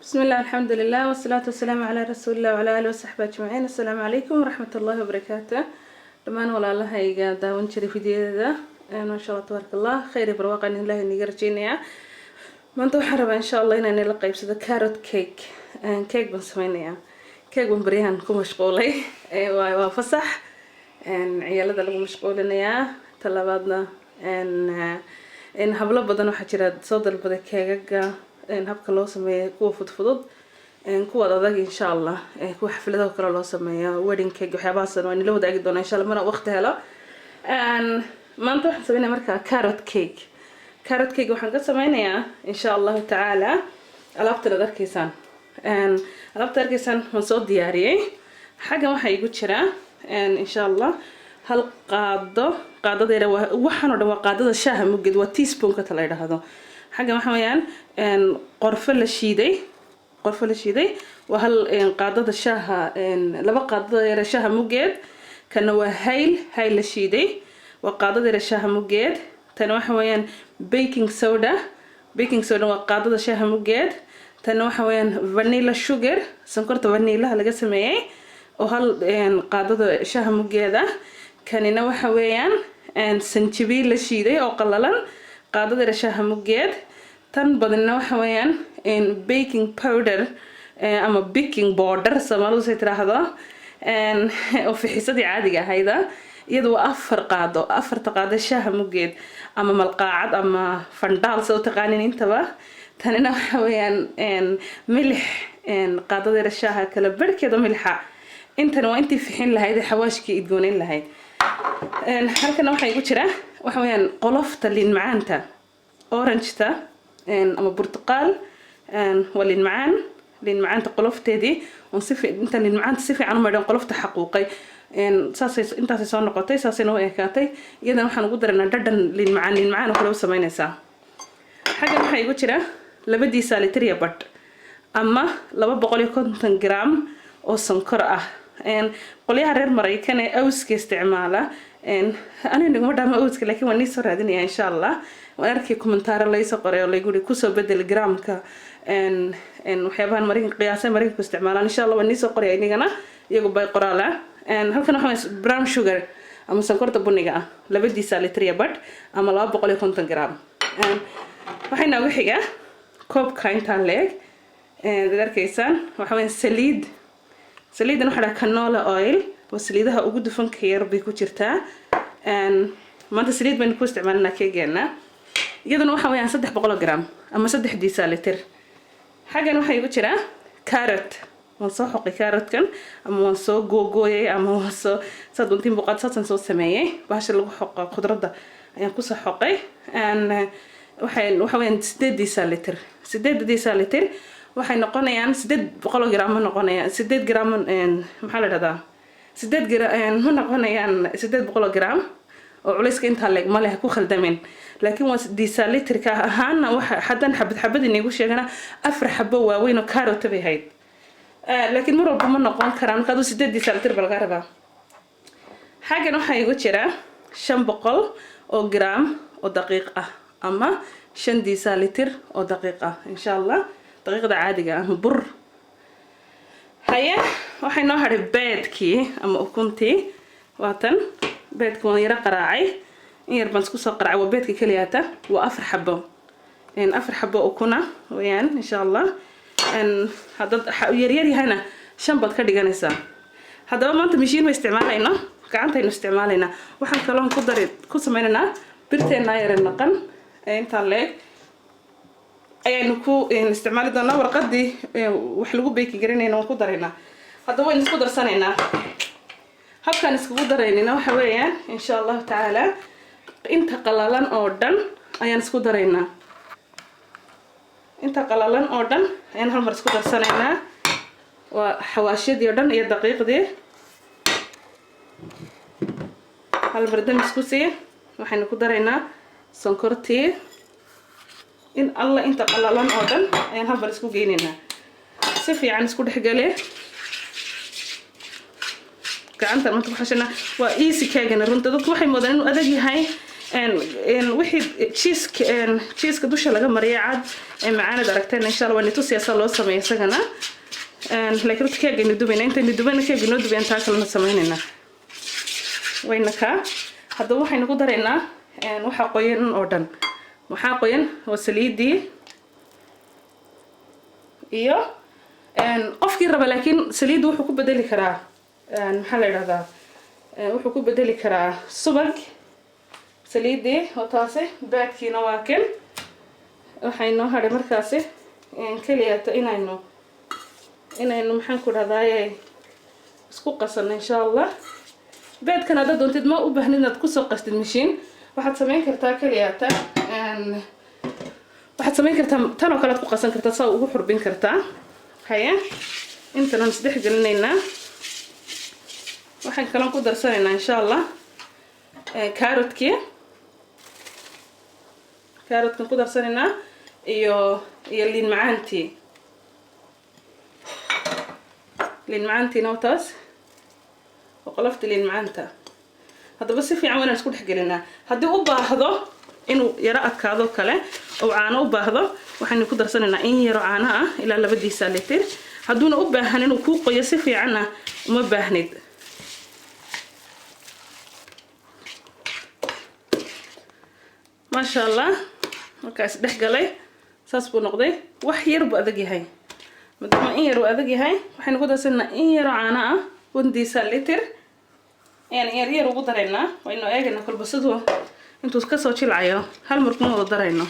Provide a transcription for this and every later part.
بسم الله الحمد لله والصلاة والسلام على رسول الله وعلى آله وصحبه أجمعين. السلام عليكم ورحمة الله وبركاته. دمان ولا الله هيجا داون شري فيديو ذا ما شاء الله تبارك الله خير برواقة إن الله نيجرجينيا ما أنتو حرب إن شاء الله إن نلقى بسده كاروت كيك كيك بنسوينيا كيك بنبريهن كم مشغولي وفصح عيال ذا لو مشغولينيا طلباتنا إن هبلا بدنا حجرات صدر بدك كيك habka loo sameeyo kuwa fudud kuwa adag insha Allah kuwa xafladaha kale loo sameeyo wedding cake waxyaabahaas oo aan la wadaagi doono insha Allah marna waqti helo maanta waxaan sameeynaa marka carrot cake waxaan ka sameynayaa insha Allah taala alaabta darkiisan waan soo diyaariyay xagan waxa igu jira insha Allah hal qaadadeeda waxaan oo dhan waa qaadada shaaha mugid waa teaspoon ka tala yiraahdo حاجة محميان قرفة للشيدي وهل قاعدة الشاها لبقى قاعدة الشاها مجد كانوا هايل للشيدي وقاعدة الشاها مجد تنوع حويان بيكنج سودا وقاعدة الشاها مجد تنوع حويان فانيلا شوجر سكرت فانيلا هلا جسمي وهل قاعدة الشاها مجد كان ينوع حويان سنتبيل للشيدي أو قللا قاعدة الشاها مجد tan badina waxa weeyaan baking powder ama baking powder Soomaalidu say tiraahdo oo fi xisadii caadiga ahayda iyadoo afar qaado shaaha muggeed ama malqaacad ama fandaal soo taqaanin intaba tanina waxa weeyaan milix qaadada shaaha kala barkeedo milxa intana waa intii fixin lahayd xawaashkii idgoonin lahayd halkan waxa igu jira waxa weeyaan qolofta liin macaanta orange-ta ama برتقال ولين معان تقلفتي ونصفي انت لين معان تصفي عنهم مريض قلفت حقوقي ساسي انت ساسي نقطي ساسي نو اكاتي يدا waxaan ugu daranaa dhadhan lin macaan oo kala sameynaysa xagan waxa igu jira 2 litir bad ama 250 gram oo sonkor ah qolyaha reer Mareykan ee awska isticmaala أنا نقول ما أوزك لكن وني صار هذني إن شاء الله وأركي كومنتار ليس قرية ولا يقولي كوسو بدل جرام إن وحيبان مريض قياسا مريض باستعماله إن شاء الله وني صار قرية إني أنا يقول باي قرالة هل كانوا حمس براون شوجر أما سكرت بنيجا لبدي سالتريا بات أما لا بقولي 50 جرام وحين وحيجا كوب كاين تالك ذكر كيسان وحوين سليد أنا حدا كانولا أويل وسليدها ugu dufanka yar bay ku jirtaa maanta saliid baan ku isticmaalnaa keegana iyaduna waxa weeyaan 300 gram ama 3 deciliter xagan waxa igu jira carrot waan soo xoqay carrotkan ama waan soo googooyay ama waan soo saduntiin boqad saasan soo sameeyay baasha lagu xoqo khudradda ayaan ku soo xoqay waxa weeyaan 8 deciliter waxay noqonayaan 800 gram noqonayaan 8 gram maxaa la dhahdaa 8 gram ma noqonayaan 800 gram oo culayska inta leeg ma leh ku khaldamin laakiin waa deciliter ka ahaan waxa hadan xabad inagu sheegana afar xabo waaweyn oo carrot bay hayd laakiin mar walba ma noqon karaan marka 8 deciliter bal garaba xagan waxa igu jira 500 oo gram oo daqiiq ah ama 5 deciliter oo daqiiq ah insha Allah daqiiqda caadiga ah bur هيا waxay noo haray beedkii ama ukuntii waatan beedku waan yara qaraacay in yar baan isku soo qaraacay waa beedka kaliyaata waa afar xabo ukuna weeyaan insha Allah hadda yar yahayna 5 bad ka dhiganaysaa hadaba maanta mishiin ma isticmaalayno gacantaynu isticmaalayna waxaan kaloon ku sameeynaa birteena yar naqan inta leeg ayaynu ku isticmaali doonaa warqadii wax lagu beeki garinayna waan ku dareynaa hadda waan isku darsanaynaa habkan isku dareynayna waxa weeyaan insha Allah taala inta qalalan oo dhan ayaan isku dareynaa ayaan hal mar isku darsanaynaa waa xawaashidii oo dhan iyo daqiiqdii hal mar dam isku sii waxaynu ku dareynaa sonkortii in Allah inta qalalan oo dhan ayaan halbar isku geynaynaa si fiican isku dhaxgalay gacanta marka waxana waa easy keegana runta dadku waxay moodaan inuu adag yahay wixii cheese ka dusha laga mariyay cad macaan aragteen insha Allah waan tusiyaa loo sameeyo isagana laakiin runtii keega inuu dubayna inta inuu dubayna keega inuu dubayn taa kale ma sameynayna wayna ka hadda waxaynu ku dareynaa waxa qoyan oo dhan waxa qoyan oo saliidii iyo qofkii raba laakiin saliid wuxuu ku bedeli karaa maxaa la yiraahdaa wuxuu ku bedeli karaa subag saliidii oo taasi baadkiina waa kan waxaynu hadhay markaasi kaliya inaynu maxaan ku dhahdaayay isku qasan insha Allah baadkana dad doontid ma u baahnid inaad ku soo qastid mashiin waxaad sameyn kartaa kaliya waxaad sameyn kartaa tan oo kale ku qasan kartaa saa ugu xurbin kartaa haya intaan isdhex gelinaynaa waxaan kala ku darsanaynaa insha Allah carrotki ku darsanaynaa iyo liin macaantiina taas qolofta liin macaanta haddaba si fiican waan isku dhex gelinaa haddii u baahdo inuu yara adkaado kale oo caano u baahdo waxaan ku darsanaynaa in yaro caano ah ilaa 2 litir hadduna u baahan inuu ku qoyo si fiican uma baahnid ما شاء الله markaas dhex galay saas buu noqday wax yar buu adag yahay madama in yar uu adag yahay waxaan ku darsanaa in yar caano ah 1 litir yani yar ugu dareynaa waynu eegna kulba sidoo intuu ka soo jilcayo hal mar kuma wada dareyno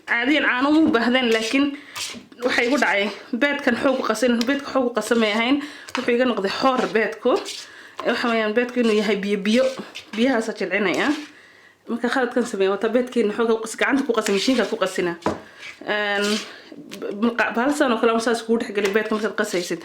caadiyan caano u baahdeen laakiin waxay igu dhacay beedkan xoog qasamay ahayn wuxuu iga noqday xoor beedku waxa weeyaan beedku inuu yahay biyahaas jilcinaya marka khaladkan sameeyo wata beedkeena xoog gacanta ku qasay mishiinka ku qasina baalsan oo kale ma saas ku dhex galay beedka markaad qasaysid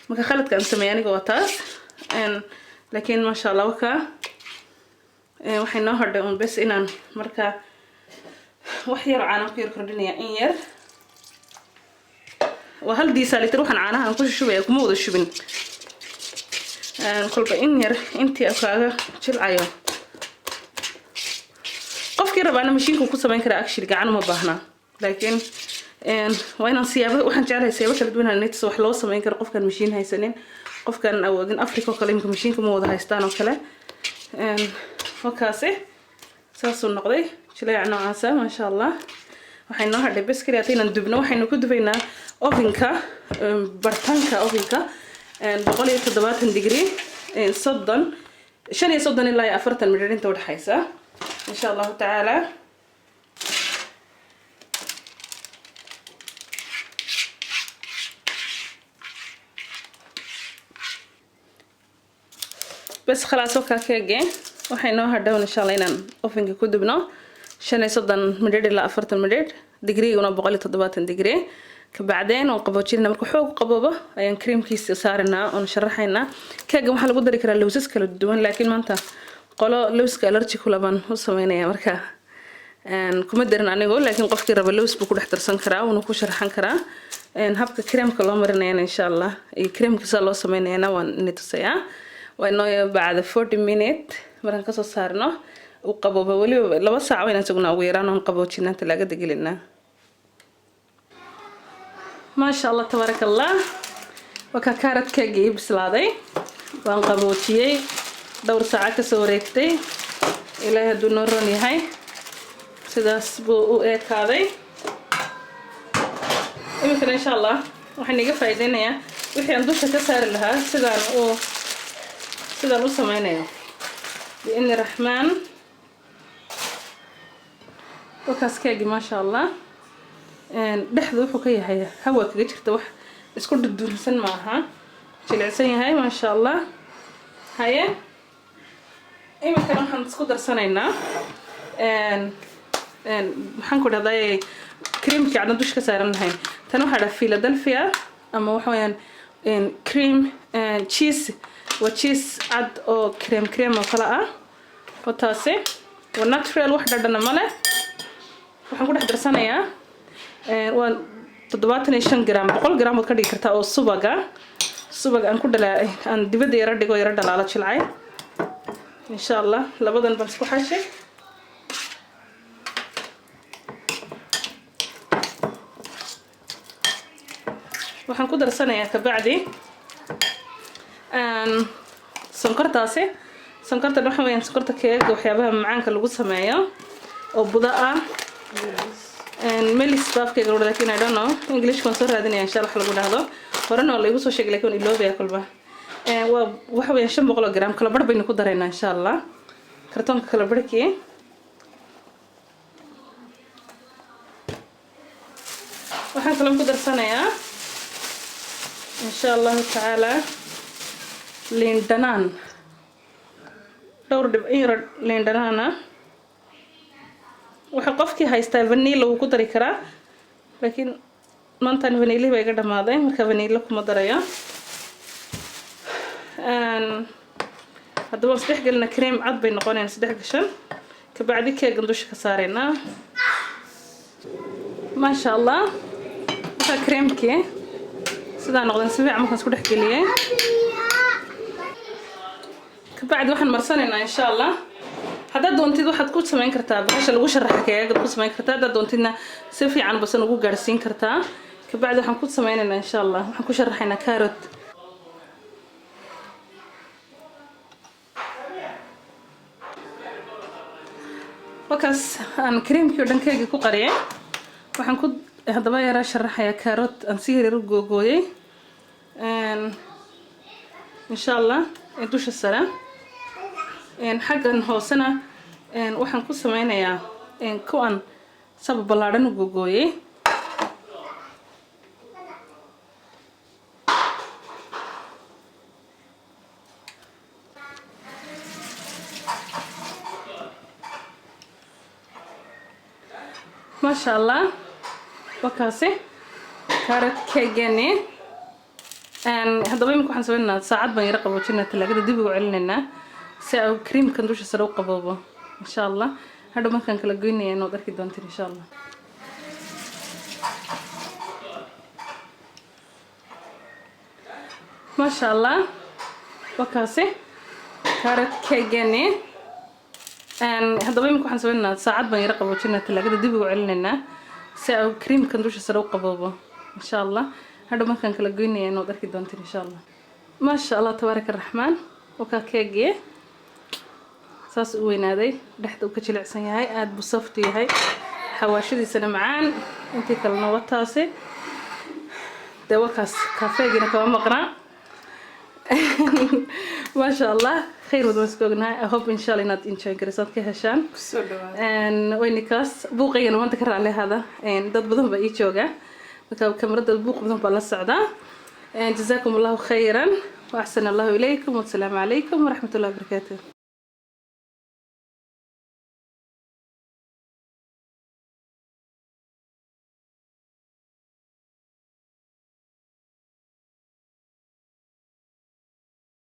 marka khaladkan sameeyo aniga wataas laakiin ma sha Allah waxay noo hadhay bas inaan marka wax yar caano ku yar kordhinaya in yar وهل دي سالتر وحن عناها نكون شوية كمودة شبين كل بإن ير أنتي أكاغا شل عيا قف كيرا بعنا مشين كوكو سبين كرا أكشي لقاعنا مباهنا لكن وين نصيابه وحن جعلها سيابه كردونا النت وح لو سبين كرا قف كان مشين هاي سنين قف كان أو دين أفريقيا وكلا يمكن مشين كمودة هايستان وكلا وكاسي ساسو النقضي شلي عنا عاسا ما شاء الله waxay noo hadhay bas kaliya inaan dubno waxaynu ku dubaynaa ovenka bartanka ovenka 170 degree 35 ilaa 40 minute inta u dhaxaysa insha Allah taala bas خلاص oo ka keege waxay noo hadhay insha Allah inaan ovenka ku dubno 35 minute ilaa 40 minute digriiguna 170 degree ka bacdeen oo qaboojinna marka xoog qaboobo ayaan creamkiisa saarnaa oo sharaxayna keega waxa lagu dari karaa lawsas kala duwan laakiin maanta qolo lawska allergy ku laban u sameynaya marka kuma darin anigu laakiin qofkii raba laws buu ku dhex darsan karaa oo ku sharaxan karaa habka creamka loo marinayna insha Allah iyo creamkiisa loo sameynayna waan nitusayaa waa inoo baada 40 minute markaan ka soo saarno وقبوبة ولي 2 ساعة وين سجنا ويرانهم قبوتشنا تلاقي دقيلنا ما شاء الله تبارك الله وككارت كجيب سلادي وان قبوتشي 2 ساعة كسوريتي إلى هدو نورني هاي سداس بو هذي يمكن إن شاء الله وحنا نيجي فايدين يا وحنا ندوش كسر لها سدان وسمينا بإن الرحمن وكاسكاجي ما شاء الله دحدو وحو كيهاي هوا كغا جرتا wax isku dudulsan maaha jilicsan yahay ma sha Allah haye imika waxaan isku darsanaynaa waxaan ku dhahday creamki aan dush ka saaranahay tan waxa la Philadelphia ama waxa weeyaan cream cheese wa cheese ad oo cream oo kala ah oo taasi wa natural wax dhadhan ma leh waxaan ku dhex darsanayaa waan 75 جرام 100 جرام ka dhigi kartaa oo subag aan ku dhalaa aan dibadda yara dhigo yara dhalaalo jilcay insha Allah labadan baan isku xashay waxaan ku darsanayaa ka bacdi sonkortaasi sonkorta waxa weeyaan sonkorta keega waxyaabaha macaanka lagu sameeyo oo buda ah melis baafkayga loo laakiin I don't know English kan soo raadinaya insha Allah lagu dhahdo horena waa la igu soo sheegay laakiin iloobiya kulba waxa weeyaan 500 gram kala bar baynu ku dareynaa insha Allah kartoonka kala barkii waxaan kala ku darsanayaa insha Allah taala liin dhanaan dhowr dhib liin dhanaana waxa qofkii haysta vanilla uu ku dari karaa laakiin maanta vanilla bay iga dhamaaday marka vanilla kuma darayo hadaba saddex galna cream cad bay noqonayaan saddex gashan ka bacdi keega dusha ka saarayna ma sha Allah waxa creamkii sida noqdan si fiican markaan isku dhex galiyay ka bacdi waxaan marsanaynaa insha Allah hadda doontid waxaad ku sameyn kartaa bahasha lagu sharaxay keega ku sameyn kartaa hadda doontidna si fiican basan ugu gaarsiin kartaa ka bacdi waxaan ku sameynaynaa insha Allah waxaan ku sharaxaynaa carrot wakaas aan creamkii oo dhan keega ku qariyay waxaan ku hadaba yara sharaxayaa carrot aan si yar u googooyay insha Allah dusha sare xaggan hoosena waxaan ku sameynayaa kuwan sabab ballaaran u googooyay ما شاء الله وكاسي كارت كيجاني هذا بيمكن waxaan sameynaa saacad baan yara qaboojinaa talaagada dib ugu celinayna si ay cream kan dusha sare u qaboobo insha Allah hadhow markaan kala goynayno inoo darki doontiin insha Allah ما شاء الله وكاسي كارت كيجاني هذا بيمكن waxaan sameynaa saacad baan yara qaboojinaa talaagada dib ugu celinayna si ay cream kan dusha sare u qaboobo insha Allah hadhow markaan kala goynayno inoo darki doontiin insha Allah ما شاء الله تبارك الرحمن وكا كيجي saas u weynaaday dhaxda uu ka jilicsan yahay aad buu soft yahay xawaashidiisana macaan intii kalena wataasi dawakaas kafeegina kama maqnaa ما شاء الله خير ودمسكوغنا I hope إن شاء الله إناد إنشاء كريسات كهشان وينكاس بوقينا وانت كرر عليه هذا داد بدهم بقيت جوجا كاميرا البوق بدهم بالله السعدة جزاكم الله خيرا وأحسن الله إليكم والسلام عليكم ورحمة الله وبركاته